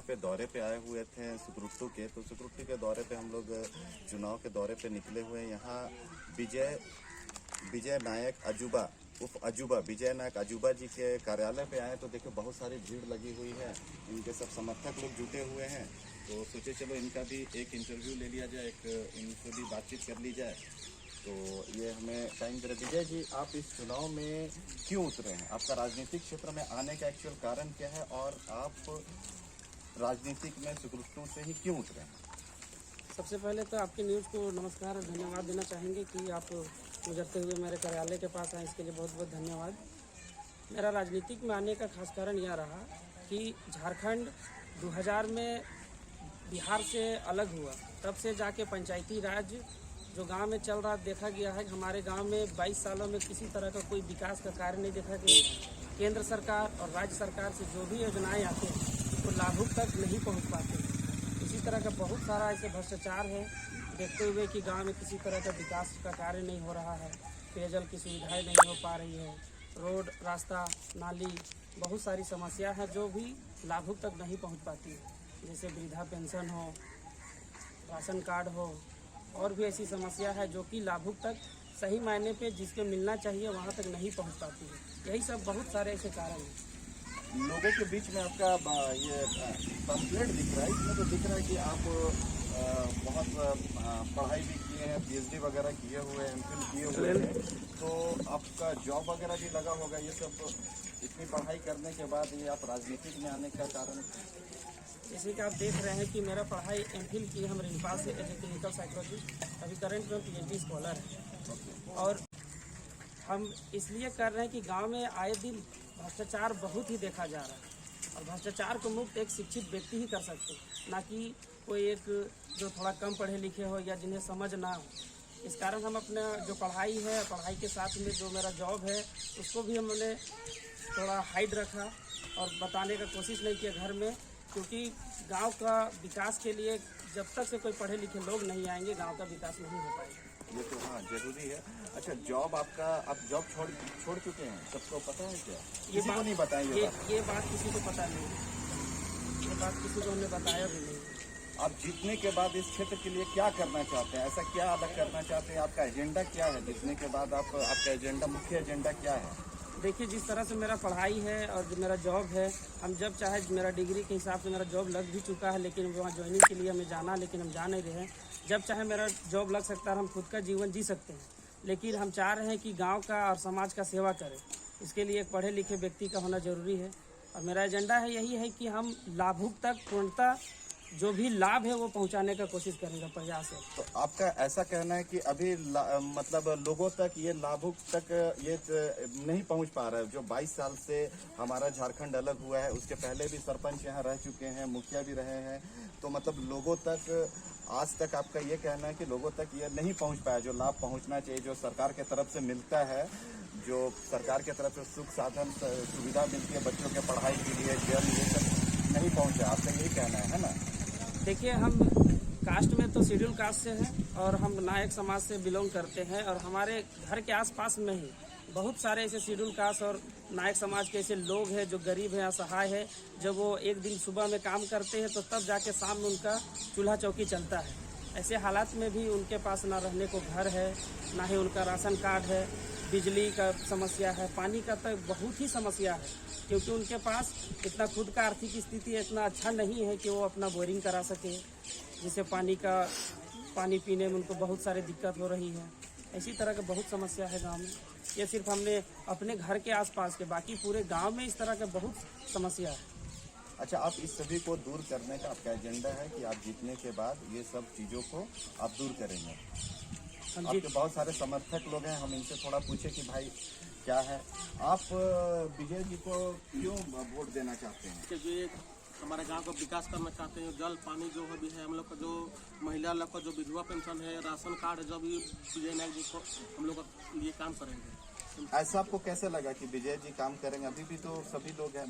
पे दौरे पे आए हुए थे सुकरुट्टू के, तो सुकरुट्टू के दौरे पे हम लोग चुनाव के दौरे पे निकले हुए हैं। यहाँ विजय नायक अजूबा विजय नायक अजूबा जी के कार्यालय पे आए, तो देखो बहुत सारी भीड़ लगी हुई है, इनके सब समर्थक लोग जुटे हुए हैं। तो सोचे चलो इनका भी एक इंटरव्यू ले लिया जाए, इनसे भी बातचीत कर ली जाए। तो ये हमें टाइम दे रहे। विजय जी, आप इस चुनाव में क्यों उतरे हैं? आपका राजनीतिक क्षेत्र में आने का एक्चुअल कारण क्या है, और आप राजनीतिक में सुकरुट्टू से ही क्यों उतरे हैं? सबसे पहले तो आपकी न्यूज़ को नमस्कार और धन्यवाद देना चाहेंगे कि आप गुजरते हुए मेरे कार्यालय के पास आए, इसके लिए बहुत बहुत धन्यवाद। मेरा राजनीतिक में आने का खास कारण यह रहा कि झारखंड 2000 में बिहार से अलग हुआ, तब से जाके पंचायती राज जो गांव में चल रहा देखा गया है। हमारे गांव में 22 सालों में किसी तरह का कोई विकास का कार्य नहीं देखा गया। केंद्र सरकार और राज्य सरकार से जो भी योजनाएं आते हैं वो लाभुक तक नहीं पहुंच पाते। इसी तरह का बहुत सारा ऐसे भ्रष्टाचार है, देखते हुए कि गांव में किसी तरह का विकास का कार्य नहीं हो रहा है, पेयजल की सुविधाएं नहीं हो पा रही है, रोड रास्ता नाली बहुत सारी समस्या है जो भी लाभुक तक नहीं पहुँच पाती है। जैसे वृद्धा पेंशन हो, राशन कार्ड हो, और भी ऐसी समस्या है जो कि लाभुक तक सही मायने पे जिसको मिलना चाहिए वहाँ तक नहीं पहुँच पाती है। यही सब बहुत सारे ऐसे कारण हैं। लोगों के बीच में आपका ये पम्पलेट दिख रहा है, इसमें तो दिख रहा है कि आप बहुत पढ़ाई भी किए हैं, PhD वगैरह किए हुए हैं, MPhil किए हुए हैं, तो आपका जॉब वगैरह भी लगा होगा। ये सब इतनी पढ़ाई करने के बाद ये आप राजनीतिक में आने का कारण? जैसे कि आप देख रहे हैं कि मेरा पढ़ाई MPhil की हम रिम्पा से एज ए क्लिनिकल साइकोलॉजिस्ट, अभी करंट में PhD स्कॉलर है। और हम इसलिए कर रहे हैं कि गांव में आए दिन भ्रष्टाचार बहुत ही देखा जा रहा है, और भ्रष्टाचार को मुक्त एक शिक्षित व्यक्ति ही कर सकते हैं, ना कि कोई एक जो थोड़ा कम पढ़े लिखे हो या जिन्हें समझ ना हो। इस कारण हम अपना जो पढ़ाई है, पढ़ाई के साथ में जो मेरा जॉब है उसको भी हमने थोड़ा हाइड रखा और बताने का कोशिश नहीं किया घर में, क्योंकि गांव का विकास के लिए जब तक से कोई पढ़े लिखे लोग नहीं आएंगे गांव का विकास नहीं हो पाएगा। ये तो हाँ जरूरी है। अच्छा, जॉब आपका, आप जॉब छोड़ चुके हैं, सबको पता है क्या? किसी को नहीं बताया ये बात किसी को पता नहीं, ये बात किसी को हमने बताया भी नहीं। आप जीतने के बाद इस क्षेत्र के लिए क्या करना चाहते हैं? ऐसा क्या अलग करना चाहते हैं? आपका एजेंडा क्या है जीतने के बाद? आपका एजेंडा, मुख्य एजेंडा क्या है? देखिए, जिस तरह से मेरा पढ़ाई है और जो मेरा जॉब है, हम जब चाहे, मेरा डिग्री के हिसाब से मेरा जॉब लग भी चुका है, लेकिन वहाँ ज्वाइनिंग के लिए हमें जाना, लेकिन हम जा नहीं रहे हैं। जब चाहे मेरा जॉब लग सकता है, हम खुद का जीवन जी सकते हैं, लेकिन हम चाह रहे हैं कि गांव का और समाज का सेवा करें। इसके लिए एक पढ़े लिखे व्यक्ति का होना जरूरी है, और मेरा एजेंडा है यही है कि हम लाभुक तक पूर्णतः जो भी लाभ है वो पहुंचाने का कोशिश करेंगे प्रयास है। तो आपका ऐसा कहना है कि अभी मतलब लोगों तक ये लाभुक तक ये नहीं पहुंच पा रहा है? जो 22 साल से हमारा झारखंड अलग हुआ है, उसके पहले भी सरपंच यहाँ रह चुके हैं, मुखिया भी रहे हैं, तो मतलब लोगों तक आज तक आपका ये कहना है कि लोगों तक ये नहीं पहुंच पाया जो लाभ पहुंचना चाहिए, जो सरकार के तरफ से मिलता है, जो सरकार के तरफ से सुख साधन सुविधा मिलती है बच्चों के पढ़ाई के लिए, जल, ये सब नहीं पहुंचा? आपका यही कहना है ना? देखिए, हम कास्ट में तो शेड्यूल कास्ट से हैं और हम नायक समाज से बिलोंग करते हैं, और हमारे घर के आसपास में ही बहुत सारे ऐसे शेड्यूल कास्ट और नायक समाज के ऐसे लोग हैं जो गरीब हैं, असहाय है। जब वो एक दिन सुबह में काम करते हैं तो तब जाके शाम में उनका चूल्हा चौकी चलता है। ऐसे हालात में भी उनके पास ना रहने को घर है, ना ही उनका राशन कार्ड है, बिजली का समस्या है, पानी का तो बहुत ही समस्या है, क्योंकि उनके पास इतना खुद का आर्थिक स्थिति इतना अच्छा नहीं है कि वो अपना बोरिंग करा सके, जिससे पानी पीने में उनको बहुत सारी दिक्कत हो रही है। इसी तरह का बहुत समस्या है गांव में। ये सिर्फ हमने अपने घर के आसपास के, बाकी पूरे गांव में इस तरह के बहुत समस्या है। अच्छा, आप इस सभी को दूर करने का आपका एजेंडा है कि आप जीतने के बाद ये सब चीज़ों को आप दूर करेंगे? आपके बहुत सारे समर्थक लोग हैं, हम इनसे थोड़ा पूछे कि भाई क्या है, आप विजय जी को क्यों वोट देना चाहते हैं? क्योंकि हमारे गांव का विकास करना चाहते हैं। जल पानी जो भी है, हम लोग का जो महिला लोग का जो विधवा पेंशन है, राशन कार्ड है, जो भी विजय नायक जी को हम लोग का लिए काम करेंगे। ऐसा आपको कैसे लगा कि विजय जी काम करेंगे? अभी भी तो सभी लोग हैं,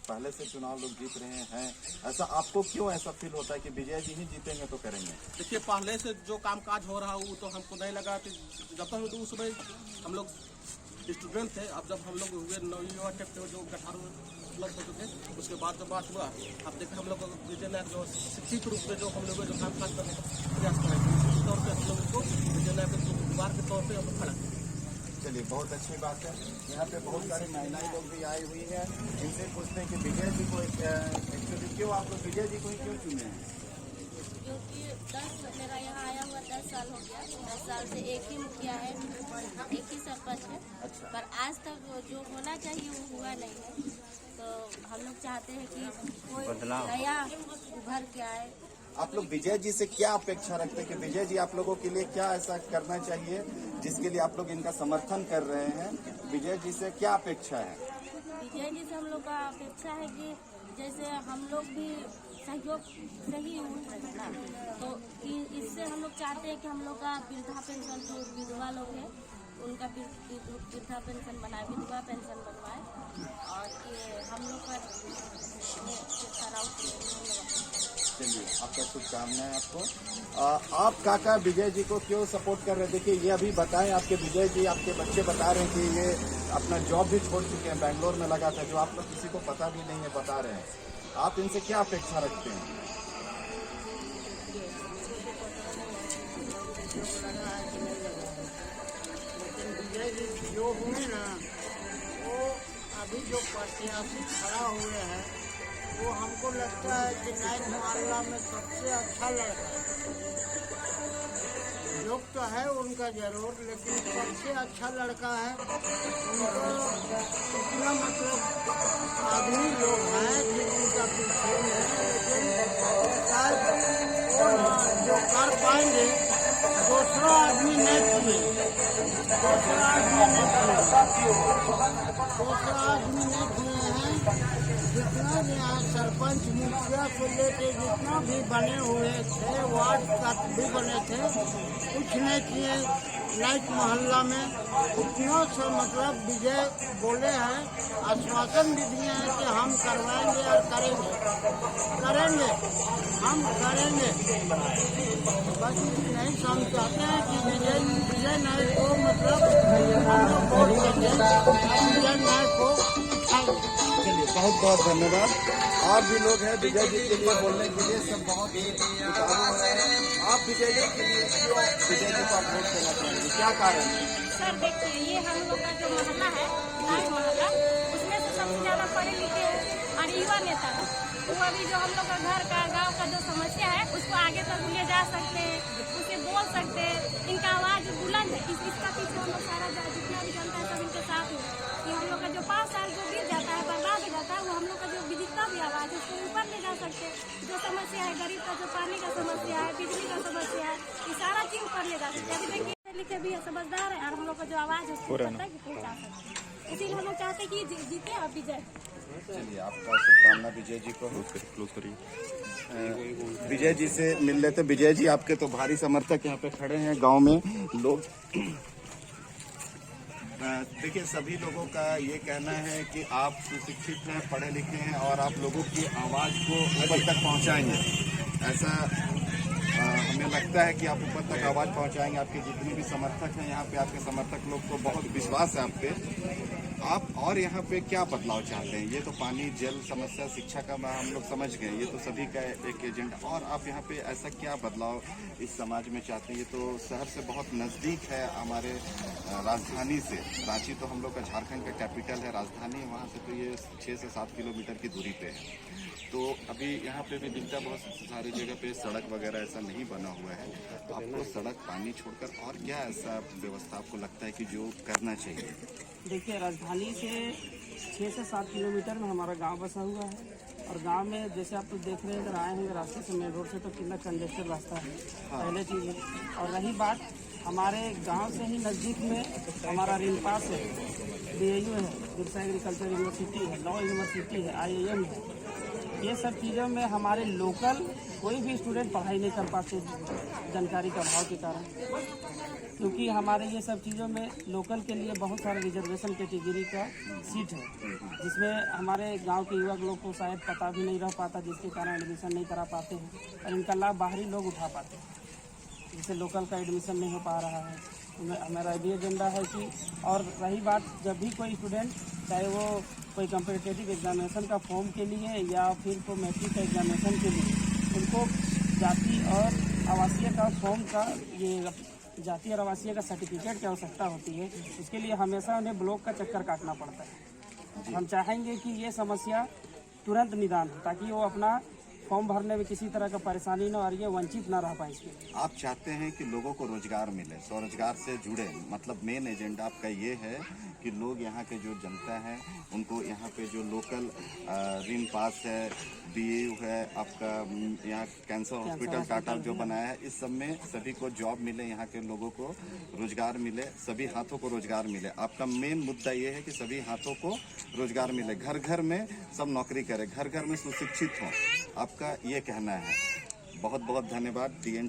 पहले से चुनाव लोग जीत रहे हैं, ऐसा आपको क्यों ऐसा फील होता है कि विजय जी ही जीतेंगे तो करेंगे? देखिए, पहले से जो कामकाज हो रहा है वो तो हमको नहीं लगा कि जब तक तो उस समय हम लोग स्टूडेंट थे। अब जब हम लोग हुए 9वीं और जो 18 उपलब्ध हो चुके। उसके बाद जो बात हुआ, अब देखिए हम लोग को विजय नायक जो शिक्षित रूप में जो हम लोग जो काम काज करने का प्रयास करेंगे, निश्चित तौर पर हम लोग इसको विजय नायक के उम्मीदवार के तौर पर हम लोग खड़ा करेंगे। चलिए, बहुत अच्छी बात है। यहाँ पे बहुत सारी महिलाएं लोग भी आई हुई हैं। इनसे पूछते हैं कि विजय जी को एक्चुअली क्यों आप लोग विजय जी को ही क्यों चुने हैं? क्योंकि मेरा यहाँ आया हुआ 10 साल हो गया। 10 साल से एक ही मुखिया है और एक ही सरपंच है। अच्छा। पर आज तक जो होना चाहिए वो हुआ नहीं है। तो हम लोग चाहते हैं कि कोई नया उभर के आए। आप लोग विजय जी से क्या अपेक्षा रखते हैं कि विजय जी आप लोगों के लिए क्या ऐसा करना चाहिए जिसके लिए आप लोग इनका समर्थन कर रहे हैं? विजय जी से क्या अपेक्षा है? विजय जी से हम लोग का अपेक्षा है कि जैसे हम लोग भी सहयोग सही हो ना, तो इससे हम लोग चाहते हैं कि हम लोग का वृद्धा पेंशन जो विधवा लोग हैं उनका वृद्धा पेंशन बनाए, विधवा पेंशन बनवाए। और ये हम लोग का चलिए, आपका शुभकामनाएं आपको। आप काका विजय जी को क्यों सपोर्ट कर रहे हैं? देखिए, ये अभी बताएं, आपके विजय जी आपके बच्चे बता रहे हैं कि ये अपना जॉब भी छोड़ चुके हैं, बैंगलोर में लगा था, जो आप लोग किसी को पता भी नहीं है, बता रहे हैं। आप इनसे क्या अपेक्षा रखते हैं? विजय जी जो हुए ना, वो अभी जो प्रत्याशी खड़ा हुए हैं वो हमको लगता है कि नाइट मोहल्ला में सबसे अच्छा लड़का है। योग तो है उनका जरूर, लेकिन सबसे अच्छा लड़का है उनको। इतना मतलब आदमी लोग हैं कि उनका पीछे है, लेकिन शायद वो जो कर पाएंगे दूसरा आदमी नहीं किए, दूसरा आदमी नहीं किए हैं। जितना भी यहाँ सरपंच मुखिया से लेके जितना भी बने हुए थे, वार्ड तक भी बने थे, कुछ नहीं किए नाइट मोहल्ला में। उतना से मतलब विजय बोले हैं, आश्वासन भी दिए हैं कि हम करवाएंगे और करेंगे हम करेंगे। बस नहीं हम चाहते हैं कि विजय नायक को मतलब हम लोग वोट देंगे, विजय नायक को उठाएंगे। चलिए, बहुत बहुत धन्यवाद। और भी लोग हैं विजय जी के लिए बोलने के लिए, सब बहुत उतारू हो रहे हैं। आप विजय जी के लिए क्यों विजय जी को अप्रोच करना चाहेंगे, क्या कारण है? सर देखिए, ये हम लोग का जो मोहल्ला है, नाइट मोहल्ला, उसमें से सबसे ज़्यादा पढ़े लिखे और युवा नेता है। वो अभी जो हम लोग का घर का गांव का जो समस्या है उसको आगे तक ले जा सकते हैं, उसे बोल सकते हैं। इनका आवाज़ बुलंद है, इसका पीछे हम लोग सारा जितना भी जनता है सब इनके साथ है कि हम लोग का जो 5 साल जो बीत जाता है, बर्बाद हो जाता है, वो हम लोग का जो जितना भी आवाज़ है उसको ऊपर ले जा सकते हैं। जो समस्या है गरीब का, जो पानी का समस्या है, बिजली का समस्या है, ये सारा चीज़ ऊपर ले जा सकते हैं। अभी देखिए लिखे भी है, समझदार है, और हम लोग का जो आवाज़ है उसको ऊपर तक पहुँचा सकते हैं। इसीलिए हम लोग चाहते हैं कि जीते और विजय। चलिए, आपका शुभकामना विजय जी को। क्लोज करिए। विजय जी से मिल लेते। विजय जी, आपके तो भारी समर्थक यहाँ पे खड़े हैं गांव में लोग। देखिए, सभी लोगों का ये कहना है कि आप सुशिक्षित हैं, पढ़े लिखे हैं और आप लोगों की आवाज़ को ऊपर तक पहुँचाएंगे। ऐसा हमें लगता है कि आप ऊपर तक आवाज़ पहुँचाएंगे। आपके जितने भी समर्थक हैं यहाँ पे, आपके समर्थक लोग को बहुत विश्वास है आप पे। आप और यहाँ पे क्या बदलाव चाहते हैं? ये तो पानी, जल समस्या, शिक्षा का हम लोग समझ गए, ये तो सभी का एक एजेंडा। और आप यहाँ पे ऐसा क्या बदलाव इस समाज में चाहते हैं? ये तो शहर से बहुत नज़दीक है, हमारे राजधानी से। रांची तो हम लोग का झारखंड का कैपिटल है, राजधानी, वहाँ से तो ये 6 से 7 किलोमीटर की दूरी पे है। तो अभी यहाँ पे भी दिखता बहुत सारी जगह पे सड़क वगैरह ऐसा नहीं बना हुआ है। तो आपको सड़क, पानी छोड़कर और क्या ऐसा व्यवस्था आपको लगता है कि जो करना चाहिए? देखिए, राजधानी से 6 से 7 किलोमीटर में हमारा गांव बसा हुआ है। और गांव में जैसे आप लोग देख रहे हैं, अगर आए होंगे रास्ते से, मेन रोड से, तो कितना कंजेस्टेड रास्ता है, पहले चीज़ है। और रही बात, हमारे गांव से ही नज़दीक में हमारा रिनपास है, DAU है, बिरसा एग्रीकल्चर यूनिवर्सिटी है, लॉ यूनिवर्सिटी है, IIM है। ये सब चीज़ों में हमारे लोकल कोई भी स्टूडेंट पढ़ाई नहीं कर पाते जानकारी का अभाव के कारण, क्योंकि हमारे ये सब चीज़ों में लोकल के लिए बहुत सारे रिजर्वेशन कैटेगरी का सीट है, जिसमें हमारे गांव के युवक लोग को शायद पता भी नहीं रह पाता, जिसके कारण एडमिशन नहीं करा पाते हैं और इनका लाभ बाहरी लोग उठा पाते हैं, जिससे लोकल का एडमिशन नहीं हो पा रहा है। हमारा ये एजेंडा है कि, और रही बात जब भी कोई स्टूडेंट चाहे वो कोई कम्पिटिटिव एग्जामिनेशन का फॉर्म के लिए या फिर कोई मैट्रिक का एग्जामिनेशन के लिए, उनको जाति और आवासीय का फॉर्म का ये जाति और आवासीय का सर्टिफिकेट की आवश्यकता होती है। उसके लिए हमेशा उन्हें ब्लॉक का चक्कर काटना पड़ता है। हम चाहेंगे कि ये समस्या तुरंत निदान हो, ताकि वो अपना फॉर्म भरने में किसी तरह का परेशानी न और ये वंचित ना रह पाए इसके लिए। आप चाहते हैं कि लोगों को रोजगार मिले, स्वरोजगार से जुड़े, मतलब मेन एजेंडा आपका ये है कि लोग यहाँ के जो जनता है उनको यहाँ पे जो लोकल ऋण पास है, DAU है, आपका यहाँ कैंसर हॉस्पिटल टाटा जो बनाया है, इस सब में सभी को जॉब मिले, यहाँ के लोगों को रोजगार मिले, सभी हाथों को रोजगार मिले। आपका मेन मुद्दा ये है कि सभी हाथों को रोजगार मिले, घर घर में सब नौकरी करें, घर घर में सुशिक्षित हों, आपका ये कहना है। बहुत बहुत धन्यवाद DN